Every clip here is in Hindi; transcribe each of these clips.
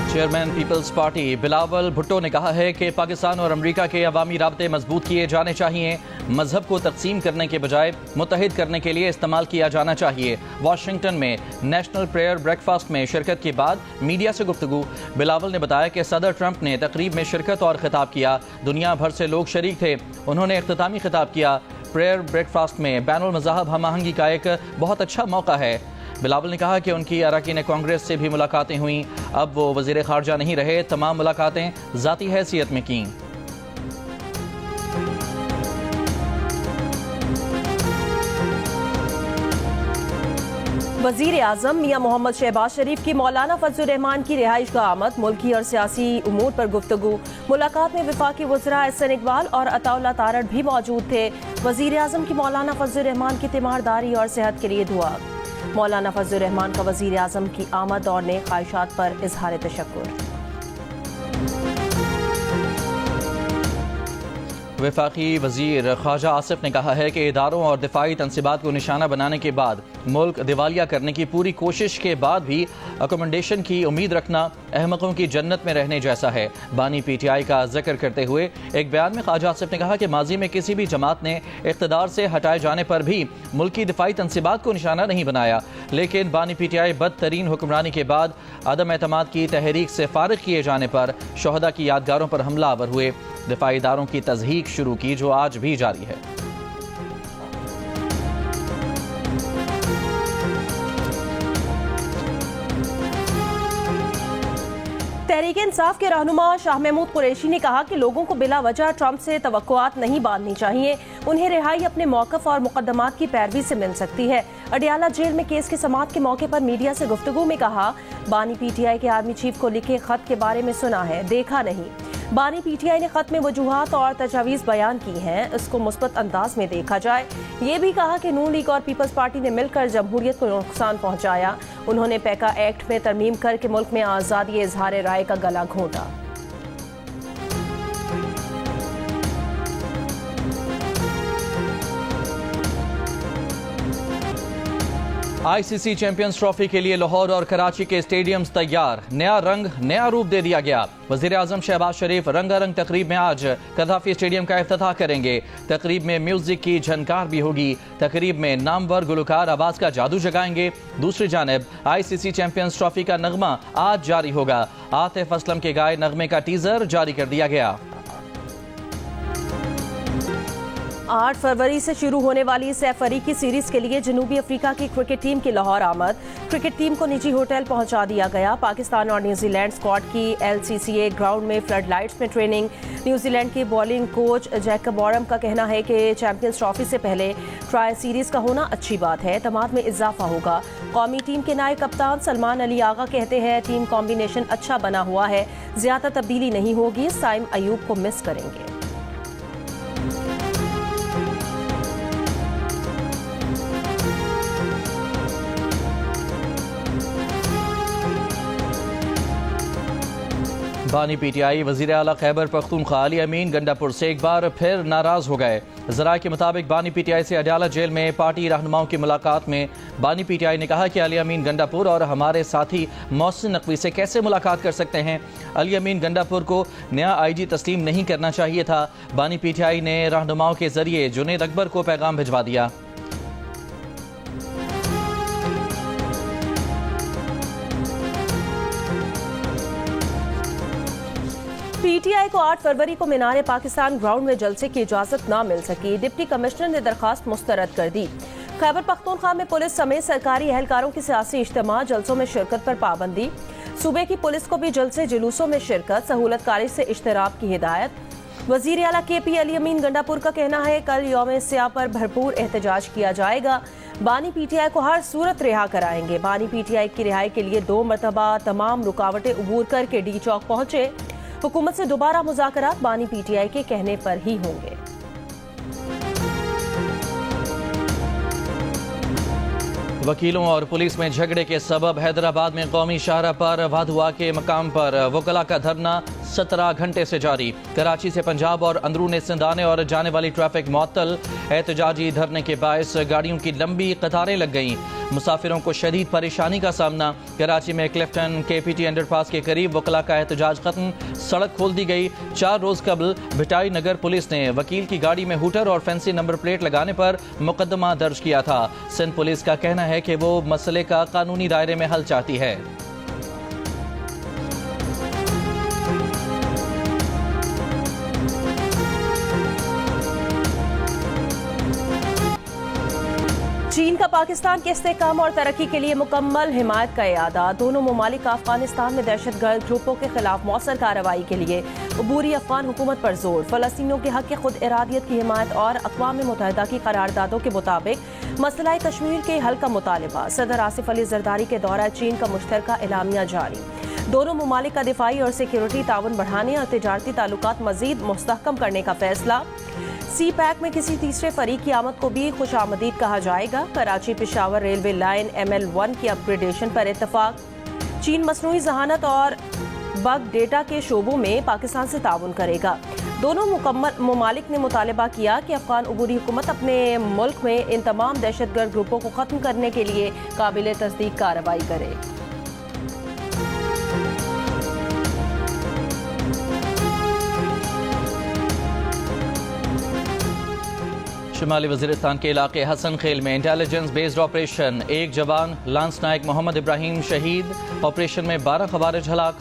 Chairman Peoples Party Bilawal Bhutto ने कहा है कि पाकिस्तान और अमेरिका के अवामी राब्ते मजबूत किए जाने चाहिए। मजहब को तकसीम करने के बजाय मुत्तहिद करने के लिए इस्तेमाल किया जाना चाहिए। वाशिंगटन में नेशनल प्रेयर ब्रेकफास्ट में शिरकत के बाद मीडिया से गुफ्तगू बिलावल ने बताया कि सदर ट्रंप ने तकरीब में शिरकत और खिताब किया। दुनिया भर से लोग शरीक थे। उन्होंने इख्तितामी खिताब किया। प्रेयर ब्रेकफास्ट में बैनुल मज़ाहब हम आहंगी का एक बहुत अच्छा मौका है। बिलावल ने कहा कि उनकी अरकान कांग्रेस से भी मुलाकातें हुई। अब वो वज़ीर ख़ारजा नहीं रहे। तमाम मुलाकातें ज़ाती हैसियत में की। वज़ीर आज़म मियां मोहम्मद शहबाज शरीफ की मौलाना फजलुर रहमान की रिहाइश का आमद, मुल्की और सियासी उमूर पर गुफ्तगू। मुलाकात में वफाकी वज़रा एहसन इकबाल और अताउल्लाह तारड़ भी मौजूद थे। वज़ीर आज़म की मौलाना फजलुर रहमान की तीमारदारी और सेहत के लिए दुआ। मौलाना फजलुर रहमान का वज़ीर आज़म की आमद और नेक ख्वाहिशात पर इजहार तशक्कुर। वफाकी वज़ीर ख्वाजा आसिफ ने कहा है कि इदारों और दिफाई तनसीबात को निशाना बनाने के बाद मुल्क दिवालिया करने की पूरी कोशिश के बाद भी अकोमोडेशन की उम्मीद रखना अहमकों की जन्नत में रहने जैसा है। बानी PTI का जिक्र करते हुए एक बयान में ख्वाजा आसिफ ने कहा कि माजी में किसी भी जमात ने इख्तिदार से हटाए जाने पर भी मुल्क की दिफाई तनसीबात को निशाना नहीं बनाया, लेकिन बानी PTI बदतरीन हुक्मरानी के बाद अदम एतमाद की तहरीक से फारिग किए जाने पर शोहदा की यादगारों पर हमलावर हुए। दिफाई इदारों की तज़हीक शुरू की जो आज भी जारी है। तहरीक इंसाफ के रहनुमा शाह महमूद कुरैशी ने कहा कि लोगों को बिला वजह ट्रंप से तवक्कुआत नहीं बांधनी चाहिए। उन्हें रिहाई अपने मौक़िफ़ और मुकद्दमात की पैरवी से मिल सकती है। अडियाला जेल में केस की समाअत के मौके पर मीडिया से गुफ्तगू में कहा, बानी PTI के आर्मी चीफ को लिखे खत के बारे में सुना है, देखा नहीं। बानी PTI ने खत में वजूहात और तजावीज़ बयान की हैं, इसको मुस्बत अंदाज में देखा जाए। ये भी कहा कि नून लीग और पीपल्स पार्टी ने मिलकर जमहूरियत को नुकसान पहुंचाया। उन्होंने पैका एक्ट में तरमीम करके मुल्क में आज़ादी इजहार राय का गला घोंटा। ICC चैंपियंस ट्रॉफी के लिए लाहौर और कराची के स्टेडियम्स तैयार। नया रंग, नया रूप दे दिया गया। वज़ीर आज़म शहबाज शरीफ रंगारंग तकरीब में आज कद्दाफी स्टेडियम का इफ्तिताह करेंगे। तकरीब में म्यूजिक की झनकार भी होगी। तकरीब में नामवर गुलकार आवाज़ का जादू जगाएंगे। दूसरी जानिब ICC चैंपियंस ट्रॉफी का नगमा आज जारी होगा। आतिफ असलम के गाए नगमे का टीजर जारी कर दिया गया। 8 फरवरी से शुरू होने वाली सैफ अली की सीरीज के लिए जनूबी अफ्रीका की क्रिकेट टीम की लाहौर आमद। क्रिकेट टीम को निजी होटल पहुंचा दिया गया। पाकिस्तान और न्यूजीलैंड स्क्वाड की LCCA ग्राउंड में फ्लड लाइट्स में ट्रेनिंग। न्यूजीलैंड के बॉलिंग कोच जैकब वॉरम का कहना है कि चैंपियंस ट्रॉफी से पहले ट्राई सीरीज का होना अच्छी बात है, एतमाद में इजाफा होगा। कौमी टीम के नायब कप्तान सलमान अली आगा कहते हैं, टीम कॉम्बिनेशन अच्छा बना हुआ है, ज्यादा तब्दीली नहीं होगी, साइम अयूब को मिस करेंगे। बानी PTI वज़ीर आला खैबर पख्तूनख्वा अली अमीन गंडापुर से एक बार फिर नाराज हो गए। ज़राए के मुताबिक बानी PTI से अडियाला जेल में पार्टी रहनुमाओं की मुलाकात में बानी PTI ने कहा कि अली अमीन गंडापुर और हमारे साथी मोहसिन नकवी से कैसे मुलाकात कर सकते हैं। अली अमीन गंडापुर को नया IG तस्लीम नहीं करना चाहिए था। बानी PTI ने रहनुमाओं के जरिए जुनेद अकबर को पैगाम भिजवा दिया। PTI को 8 फरवरी को मीनार पाकिस्तान ग्राउंड में जलसे की इजाजत न मिल सकी। डिप्टी कमिश्नर ने दरखास्त मुस्तरद कर दी। खैबर पख्तूनख्वा में पुलिस समेत सरकारी अहलकारों की सियासी इज्तिमा जलसों में शिरकत पर पाबंदी। सूबे की पुलिस को भी जलसे जुलूसों में शिरकत, सहूलतकारी से इश्तराक की हिदायत। वज़ीर आला KP अली अमीन गंडापुर का कहना है, कल यौम स्याह पर भरपूर एहतजाज किया जाएगा। बानी PTI को हर सूरत रिहा कराएंगे। बानी PTI की रिहाई के लिए 2 मरतबा तमाम रुकावटें अबूर करके D चौक पहुंचे। हुकूमत से दोबारा मुज़ाकरात बानी PTI के कहने पर ही होंगे। वकीलों और पुलिस में झगड़े के सबब हैदराबाद में कौमी शाहराह पर वाधुआ के मकाम पर वकला का धरना 17 घंटे से जारी। कराची से पंजाब और अंदरूनी सिंध आने और जाने वाली ट्रैफिक मुअत्तल। एहतजाजी धरने के बायस गाड़ियों की लंबी कतारें लग गईं। मुसाफिरों को शदीद परेशानी का सामना। कराची में क्लिफ्टन KPT अंडरपास के करीब वकला का एहतजाज खत्म, सड़क खोल दी गई। 4 रोज कबल भिटाई नगर पुलिस ने वकील की गाड़ी में हूटर और फैंसी नंबर प्लेट लगाने पर मुकदमा दर्ज किया था। सिंध पुलिस का कहना है कि वो मसले का कानूनी दायरे में हल चाहती है। चीन का पाकिस्तान के इस्तेहकाम और तरक्की के लिए मुकम्मल हिमायत का इरादा। दोनों ममालिक का अफगानिस्तान में दहशतगर्द ग्रुपों के खिलाफ मौसर कार्रवाई के लिए अबूरी अफगान हुकूमत पर जोर। फलस्तीनियों के हक खुद इरादियत की हिमायत और अक़वाम मुत्तहिदा की करारदादों के मुताबिक मसला कश्मीर के हल का मुतालबा। सदर आसिफ अली जरदारी के दौरा चीन का मुश्तरका एलामिया जारी। दोनों ममालिक का दिफाई और सिक्योरिटी ताउन बढ़ाने और तिजारती ताल्लुकात मजीद मुस्तहकम करने का फैसला। CPEC में किसी तीसरे फरीक की आमद को भी खुशामदीद कहा जाएगा। Karachi Peshawar railway line ML1 की अपग्रेडेशन पर इत्तफाक। चीन मसनूई जहानत और बग डेटा के शोबों में पाकिस्तान से ताउन करेगा। दोनों ममालिक ने मुतालबा किया कि अफगान अबूरी हुकूमत अपने मुल्क में इन तमाम दहशतगर्द ग्रुपों को ख़त्म करने के लिए काबिल तस्दीक कार्रवाई करे। शुमाली वज़ीरिस्तान के इलाके हसन खेल में इंटेलिजेंस बेस्ड ऑपरेशन। एक जवान लांस नायक मोहम्मद इब्राहिम शहीद। ऑपरेशन में 12 खवारिज हलाक।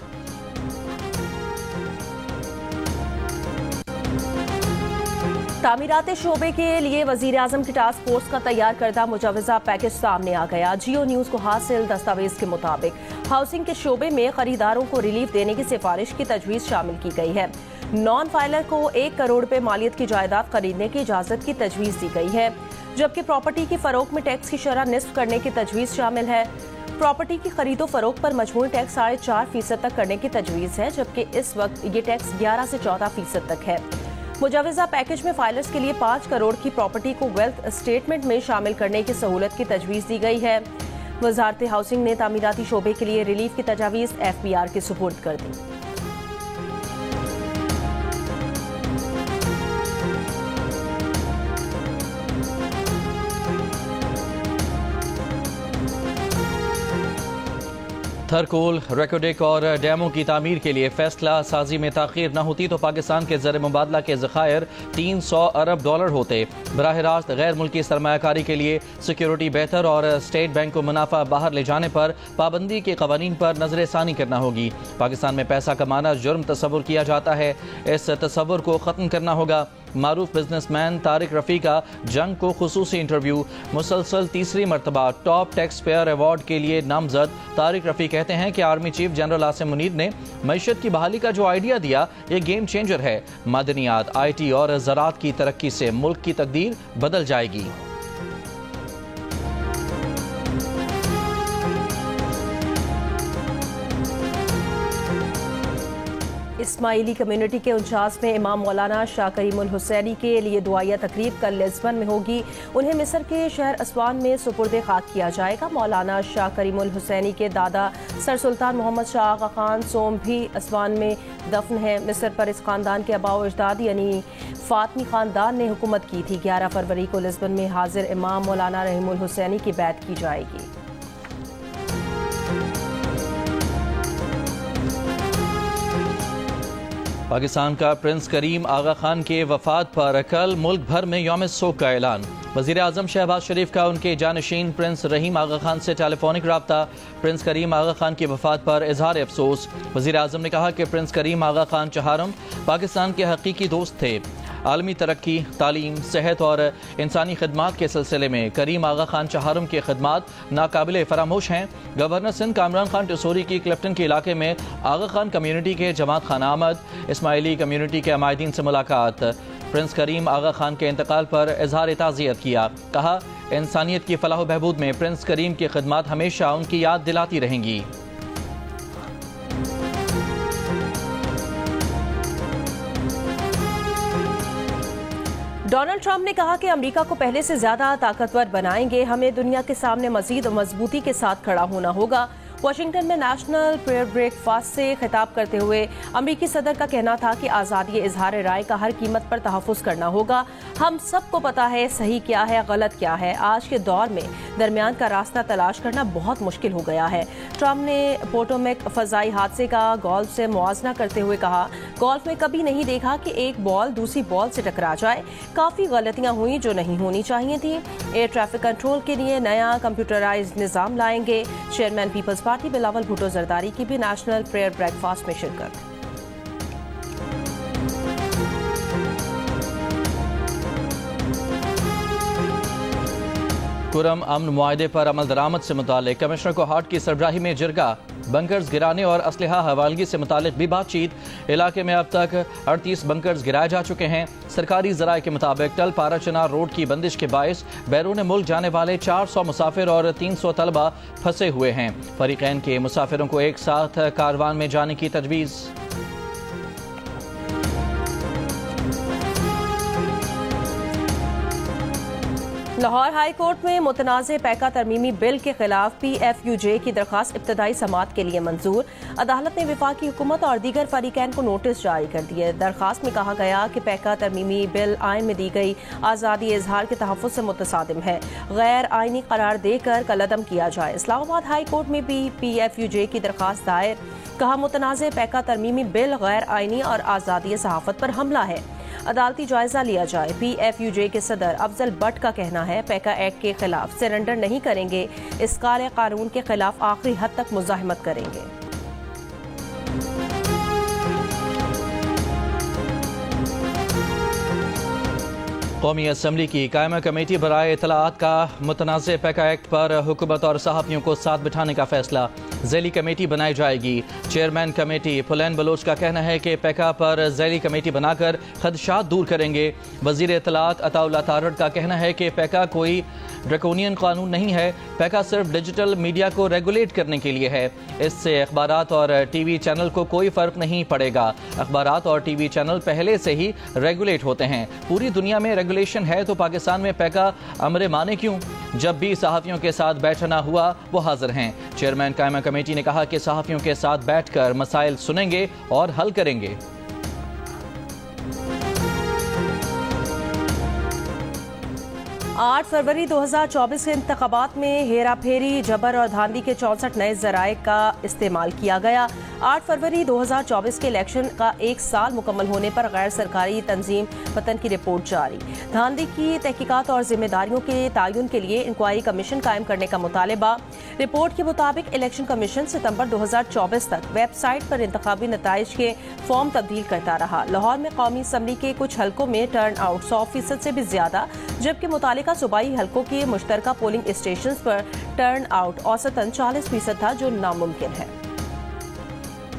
तामीराती शोबे के लिए वजीर आजम की टास्क फोर्स का तैयार करदा मुजवजा पैकेज सामने आ गया। जियो न्यूज को हासिल दस्तावेज के मुताबिक हाउसिंग के शोबे में खरीदारों को रिलीफ देने की सिफारिश की तजवीज़ शामिल की गई है। नॉन फाइलर को 1 करोड़ रुपए मालियत की जायदाद खरीदने की इजाजत की तजवीज़ दी गई है, जबकि प्रॉपर्टी की फरोख्त में टैक्स की शरह निस्फ करने की तजवीज़ शामिल है। प्रॉपर्टी की खरीदो फरोख्त पर मजमूई टैक्स 4.5% तक करने की तजवीज़ है, जबकि इस वक्त ये टैक्स 11 से 14% तक है। मुजवजा पैकेज में फाइलर्स के लिए 5 करोड़ की प्रॉपर्टी को वेल्थ स्टेटमेंट में शामिल करने की सहूलत की तजवीज़ दी गई है। वजारत हाउसिंग ने तामीराती शोबे के लिए रिलीफ की तजावीज़ FBR के सुपुर्द कर दी। थरकोल, रेकोडेक और डैमों की तामीर के लिए फैसला साजी में ताखीर न होती तो पाकिस्तान के ज़र मुबादला के ज़खायर 300 अरब डॉलर होते। बराह रास्त गैर मुल्की सरमायाकारी के लिए सिक्योरिटी बेहतर और स्टेट बैंक को मुनाफा बाहर ले जाने पर पाबंदी के कवानीन पर नजर सानी करना होगी। पाकिस्तान में पैसा कमाना जुर्म तस्वुर किया जाता है, इस तस्वुर को ख़त्म करना होगा। मारूफ बिजनेसमैन तारिक रफ़ी का जंग को खुसूसी इंटरव्यू। मुसलसल तीसरी मरतबा टॉप टैक्स पेयर अवार्ड के लिए नामजद तारिक रफ़ी कहते हैं कि army chief general Asim Munir ने मईशत की बहाली का जो आइडिया दिया ये गेम चेंजर है। मादनियात, IT और ज़राअत की तरक्की से मुल्क की तकदीर बदल जाएगी। इस्माइली कम्युनिटी के 49वें इमाम मौलाना शाह करीमुल हुसैनी के लिए दुआया तकरीब कल लिस्बन में होगी। उन्हें मिस्र के शहर अस्वान में सुपुर्द खाक किया जाएगा। मौलाना शाह करीमुल हुसैनी के दादा सर सुल्तान मोहम्मद शाह आगा खान सोम भी अस्वान में दफन है। मिस्र पर इस खानदान के आबाओ अजदाद यानी फातमी खानदान ने हुकूमत की थी। 11 फरवरी को लिस्बन में हाजिर इमाम मौलाना रहीमुल हुसैनी की बैत की जाएगी। पाकिस्तान का प्रिंस करीम आगा खान के वफात पर कल मुल्क भर में यौम शोक का ऐलान। वज़ीर आज़म शहबाज शरीफ का उनके जानशीन प्रिंस रहीम आगा खान से टेलीफोनिक रब्ता। प्रिंस करीम आगा खान की वफात पर इजहार अफसोस। वज़ीर आज़म ने कहा कि प्रिंस करीम आगा खान चहारम पाकिस्तान के हकीकी दोस्त थे। आलमी तरक्की, तालीम, सेहत और इंसानी खदमात के सिलसिले में करीम आगा खान चहारम की खदमात नाकाबिले फरामोश हैं। गवर्नर सिंध कामरान खान टिसोरी की क्लिफ्टन के इलाके में आगा खान कम्यूनिटी के जमात खाना आमद। इस्माइली कम्यूनिटी के अमायदीन से मुलाकात। प्रिंस करीम आगा खान के इंतकाल पर इजहार ताज़ियत किया। कहा इंसानियत की फलाह बहबूद में प्रिंस करीम की खदमात हमेशा उनकी याद दिलाती रहेंगी। डोनाल्ड ट्रंप ने कहा कि अमेरिका को पहले से ज्यादा ताकतवर बनाएंगे। हमें दुनिया के सामने मजीद मजबूती के साथ खड़ा होना होगा। वाशिंगटन में नेशनल प्रेयर ब्रेकफास्ट से खिताब करते हुए अमरीकी सदर का कहना था कि आज़ादी इजहार राय का हर कीमत पर तहफ़्फ़ुज़ करना होगा। हम सबको पता है सही क्या है, गलत क्या है। आज के दौर में दरमियान का रास्ता तलाश करना बहुत मुश्किल हो गया है। ट्रंप ने पोटोमेक फ़ज़ाई हादसे का गोल्फ से मुआवजा करते हुए कहा, गोल्फ में कभी नहीं देखा कि एक बॉल दूसरी बॉल से टकरा जाए। काफ़ी गलतियां हुई जो नहीं होनी चाहिए थी। एयर ट्रैफिक कंट्रोल के लिए नया कंप्यूटराइज्ड निज़ाम लाएंगे। Chairman Peoples Party Bilawal Bhutto Zardari की भी नेशनल प्रेयर ब्रेकफास्ट में शिरकत। कुरम अमन मुआहदे पर अमल दरामद से मुतालिक कमिश्नर को हार्ट की सरबराही में जिरगा, बंकर्स गिराने और असलहा हवालगी से मुतालिक भी बातचीत। इलाके में अब तक 38 बंकर्स गिराए जा चुके हैं। सरकारी ज़राए के मुताबिक टल पाराचना रोड की बंदिश के बायस बैरून मुल्क जाने वाले 400 मुसाफिर और 300 तलबा फंसे हुए हैं। फरीकैन के मुसाफिरों को एक साथ कारवान में जाने की तजवीज़। लाहौर हाई कोर्ट में मुतनाज़ पैका तरमीमी बिल के खिलाफ PFUJ की दरख्वास्त इब्तदाई समाअत के लिए मंजूर। अदालत ने वफाकी हुकूमत और दीगर फरीकैन को नोटिस जारी कर दिए। दरख्वास्त में कहा गया कि पैका तरमीमी बिल आइन में दी गई आज़ादी इजहार के तहफ़्फ़ुज़ से मुतसादिम है, गैर आइनी करार देकर कलअदम किया जाए। इस्लामाबाद हाई कोर्ट में भी PFUJ की दरख्वास्त दायर। कहा, मुतनाज़ पैका तरमीमी बिल गैर आइनी और आज़ादी सहाफ़त पर हमला है, अदालती जायजा लिया जाए। PFUJ के सदर अफजल भट्ट का कहना है, पैका एक्ट के खिलाफ सरेंडर नहीं करेंगे, इस काले कानून के खिलाफ आखिरी हद तक मुजाहिमत करेंगे। कौमी असम्बली की कायमा कमेटी बराए इतलात का मुतनाज़ पैका एक्ट पर हुकूमत और सहाफ़ियों को साथ बिठाने का फैसला। ज़ैली कमेटी बनाई जाएगी। चेयरमैन कमेटी पुलैन बलोच का कहना है कि पैका पर ज़ैली कमेटी बनाकर खदशात दूर करेंगे। वज़ीर इतलात अताउल्लाह तारड़ का कहना है कि पैका कोई ड्रैकोनियन कानून नहीं है, पैका सिर्फ डिजिटल मीडिया को रेगुलेट करने के लिए है। इससे अखबारात और TV चैनल को कोई फ़र्क नहीं पड़ेगा। अखबारात और TV चैनल पहले से ही रेगुलेट होते हैं। पूरी दुनिया में रेगुलेशन है तो पाकिस्तान में पैका अमरे माने क्यों? जब भी सहाफ़ियों के साथ बैठना हुआ वो हाजिर हैं। चेयरमैन कायमा कमेटी ने कहा कि सहाफ़ियों के साथ बैठकर मसाइल सुनेंगे और हल करेंगे। 8 फरवरी 2024 के इंतखाबात में हेरा फेरी, जबर और धांधली के 64 नए जराए का इस्तेमाल किया गया। 8 फरवरी 2024 के इलेक्शन का एक साल मुकम्मल होने पर गैर सरकारी तंजीम वतन की रिपोर्ट जारी। धांधली की तहकीकात और जिम्मेदारियों के तयन के लिए इंक्वायरी कमीशन कायम करने का मुतालबा। रिपोर्ट के मुताबिक इलेक्शन कमीशन सितंबर 2024 तक वेबसाइट पर इंतखाबी नताइज के फॉर्म तब्दील करता रहा। लाहौर में कौमी असम्बली के कुछ हलकों में टर्न आउट 100% से भी ज्यादा, जबकि मुतालिका सूबाई हलकों के मुश्तरका पोलिंग स्टेशन पर टर्न आउट औसतन 40% था, जो नामुमकिन है।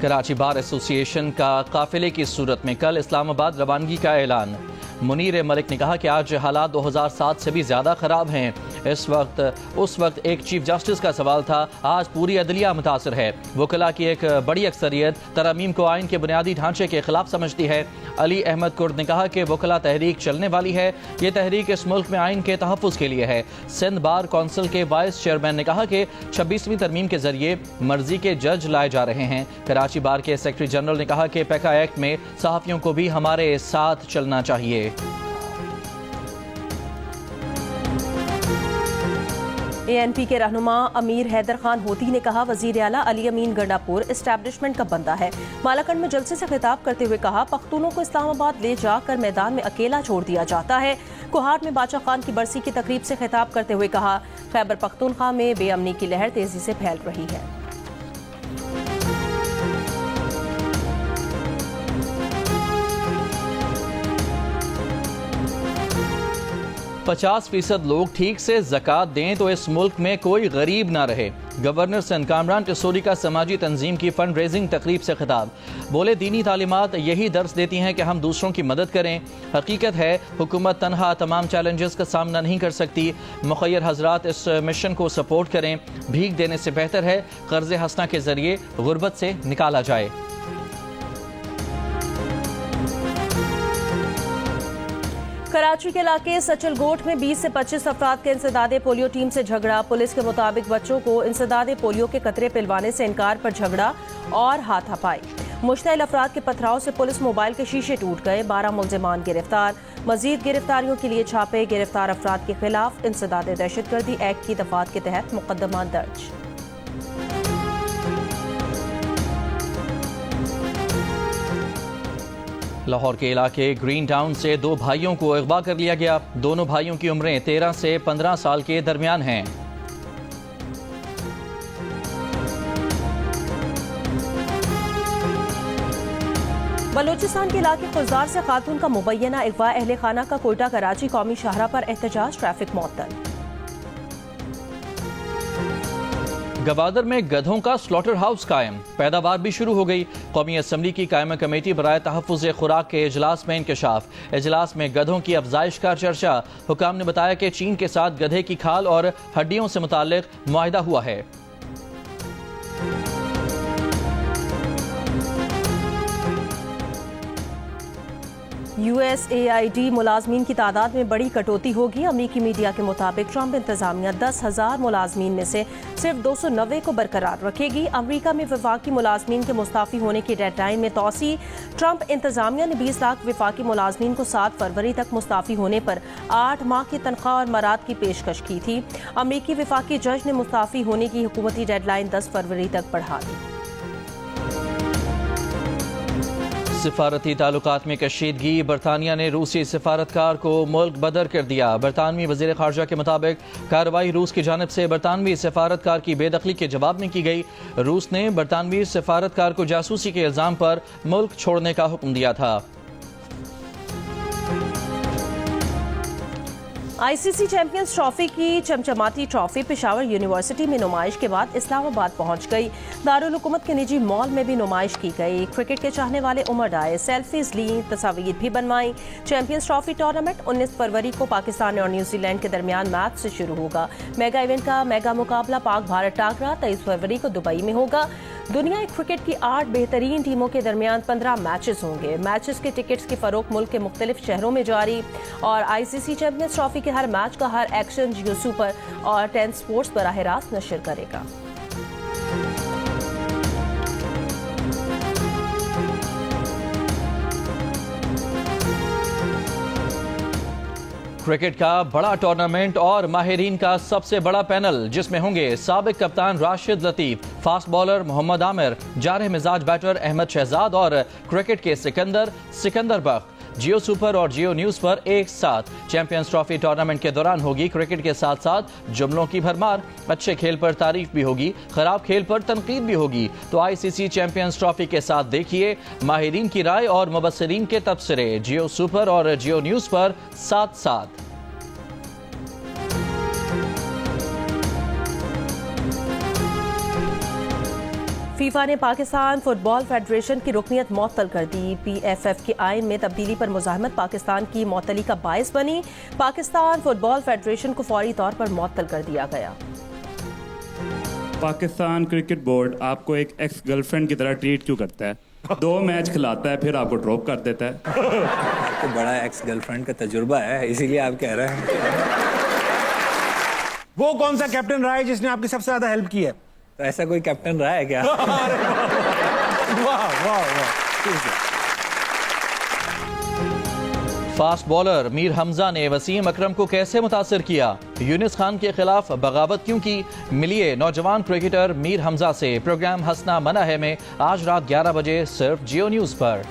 कराची बार एसोसिएशन का काफिले की सूरत में कल इस्लामाबाद रवानगी का ऐलान। मुनीर मलिक ने कहा कि आज हालात 2007 से भी ज़्यादा ख़राब हैं। उस वक्त एक चीफ जस्टिस का सवाल था, आज पूरी अदलिया मुतासर है। वकला की एक बड़ी अक्सरियत तरमीम को आइन के बुनियादी ढांचे के खिलाफ समझती है। अली अहमद कुर्द ने कहा कि वकला तहरीक चलने वाली है, ये तहरीक इस मुल्क में आइन के तहफ़्फ़ुज़ के लिए है। सिंध बार कौंसिल के वाइस चेयरमैन ने कहा कि 26वीं तरमीम के जरिए मर्जी के जज लाए जा रहे हैं। कराची बार के सेक्रेटरी जनरल ने कहा कि पैका एक्ट में सहाफ़ियों को भी हमारे साथ चलना चाहिए। ANP के रहनुमा अमीर हैदर खान होती ने कहा, वजीर आला अली अमीन गंडापुर एस्टैब्लिशमेंट का बंदा है। मालाकंड में जलसे से खिताब करते हुए कहा, पख्तूनों को इस्लामाबाद ले जाकर मैदान में अकेला छोड़ दिया जाता है। कोहाट में बादशाह खान की बरसी की तकरीब से खिताब करते हुए कहा, खैबर पख्तूनख्वा में बेअमनी की लहर तेजी से फैल रही है। 50% लोग ठीक से ज़कात दें तो इस मुल्क में कोई गरीब ना रहे। गवर्नर सिंध कामरान टिसोरी का समाजी तंजीम की फंड रेजिंग तकरीब से खिताब। बोले, दीनी तालीमात यही दर्स देती हैं कि हम दूसरों की मदद करें। हकीकत है हुकूमत तनहा तमाम चैलेंजेस का सामना नहीं कर सकती। मुखय्यर हजरात इस मिशन को सपोर्ट करें। भीख देने से बेहतर है कर्ज हसना के जरिए गुर्बत से निकाला जाए। कराची के इलाके सचलगोट में 20 से 25 अफराद के इंसदादे पोलियो टीम से झगड़ा। पुलिस के मुताबिक बच्चों को इंसदादे पोलियो के कतरे पिलवाने से इनकार पर झगड़ा और हाथापाई। मुश्तइल अफराद के पथराव से पुलिस मोबाइल के शीशे टूट गए। 12 मुलजिमान गिरफ्तार। मजीद गिरफ्तारियों के लिए छापे। गिरफ्तार अफराद के खिलाफ इंसदादे दहशतगर्दी एक्ट की दफात के तहत मुकदमा दर्ज। लाहौर के इलाके ग्रीन टाउन से 2 भाइयों को अगवा कर लिया गया। दोनों भाइयों की उम्रें 13 से 15 साल के दरमियान हैं। बलूचिस्तान के इलाके खुजदार से खातून का मुबैना अगवा। अहले खाना का कोयटा कराची कौमी शाहरा पर एहतजाज। ट्रैफिक मुअत्तल। गवादर में गधों का स्लॉटर हाउस कायम। पैदावार भी शुरू हो गई। कौमी असम्बली की कायमा कमेटी बराए तहफ़्फ़ुज़ खुराक के इजलास में इंकशाफ। इजलास में गधों की अफजाइश का चर्चा। हुकाम ने बताया कि चीन के साथ गधे की खाल और हड्डियों से मुताल्लिक मुआहिदा हुआ है। USAID मुलाजमीन की तादाद में बड़ी कटौती होगी। अमरीकी मीडिया के मुताबिक ट्रंप इंतजामिया 10,000 मुलाजमीन में से सिर्फ 290 को बरकरार रखेगी। अमरीका में वफाकी मुलाजमीन के मुस्ताफी होने की डेडलाइन में तोसी। ट्रंप इंतजामिया ने 20 लाख वफाकी मुलाजमीन को 7 फरवरी तक मुस्ताफी होने पर 8 माह की तनख्वाह और मराद की पेशकश की थी। अमरीकी वफाकी जज ने मुस्ताफी होने की हुकूमती डेडलाइन 10 फरवरी तक बढ़ा दी। सिफारती ताल्लुकात में कशीदगी। बरतानिया ने रूसी सिफारतकार को मुल्क बदर कर दिया। बरतानवी वज़ीर ख़ारजा के मुताबिक कार्रवाई रूस की जानिब से बरतानवी सिफारतकार की बेदखली के जवाब में की गई। रूस ने बरतानवी सिफारतकार को जासूसी के इल्ज़ाम पर मुल्क छोड़ने का हुक्म दिया था। ICC चैंपियंस ट्रॉफी की चमचमाती ट्रॉफी पेशावर यूनिवर्सिटी में नुमाइश के बाद इस्लामाबाद पहुंच गई। दारुल हुकूमत के निजी मॉल में भी नुमाइश की गई। क्रिकेट के चाहने वाले उमड़ आए, सेल्फीज ली, तस्वीर भी बनवाई। चैंपियंस ट्रॉफी टूर्नामेंट 19 फरवरी को पाकिस्तान और न्यूजीलैंड के दरमियान मैच से शुरू होगा। मेगा इवेंट का मेगा मुकाबला पाक भारत टाकरा 23 फरवरी को दुबई में होगा। दुनिया क्रिकेट की 8 बेहतरीन टीमों के दरमियान 15 मैचेस होंगे। मैचेस के टिकट्स की फरोख्त मुल्क के मुख्तलिफ शहरों में जारी। और ICC चैंपियंस ट्रॉफी के हर मैच का हर एक्शन जियो सुपर और 10 स्पोर्ट्स बराह रास्त नशर करेगा। क्रिकेट का बड़ा टूर्नामेंट और माहिरीन का सबसे बड़ा पैनल, जिसमें होंगे साबिक कप्तान राशिद लतीफ, फास्ट बॉलर मोहम्मद आमिर, जारह मिजाज बैटर अहमद शहजाद और क्रिकेट के सिकंदर बख्त। जियो सुपर और जियो न्यूज़ पर एक साथ चैंपियंस ट्रॉफी टूर्नामेंट के दौरान होगी क्रिकेट के साथ साथ जुमलों की भरमार। अच्छे खेल पर तारीफ भी होगी, खराब खेल पर तनकीद भी होगी। तो ICC चैंपियंस ट्रॉफी के साथ देखिए माहिरीन की राय और मुबस्सिरीन के तबसरे जियो सुपर और जियो न्यूज़ पर साथ साथ। फीफा ने पाकिस्तान फुटबॉल फेडरेशन की रुकनियत मुअत्तल कर दी। PFF के आइन में तब्दीली पर मुज़ाहमत पाकिस्तान की मुअत्तली का बायस बनी। पाकिस्तान फुटबॉल फेडरेशन को फौरी तौर पर मुअत्तल कर दिया गया। पाकिस्तान क्रिकेट बोर्ड आपको एक एक्स गर्लफ्रेंड की तरह ट्रीट क्यों करता है? 2 मैच खिलाता है फिर आपको ड्रॉप कर देता है। आपको बड़ा एक्स गर्लफ्रेंड का तजुर्बा है, इसीलिए आप कह रहे हैं। वो कौन सा कैप्टन रहा है जिसने आपकी सबसे ज्यादा हेल्प की है? तो ऐसा कोई कैप्टन रहा है क्या? वाह वाह वाह। फास्ट बॉलर मीर हमजा ने वसीम अकरम को कैसे मुतासिर किया? यूनिस खान के खिलाफ बगावत क्यों की? मिलिए नौजवान क्रिकेटर मीर हमजा से। प्रोग्राम हंसना मना है में आज रात 11 बजे सिर्फ जियो न्यूज़ पर।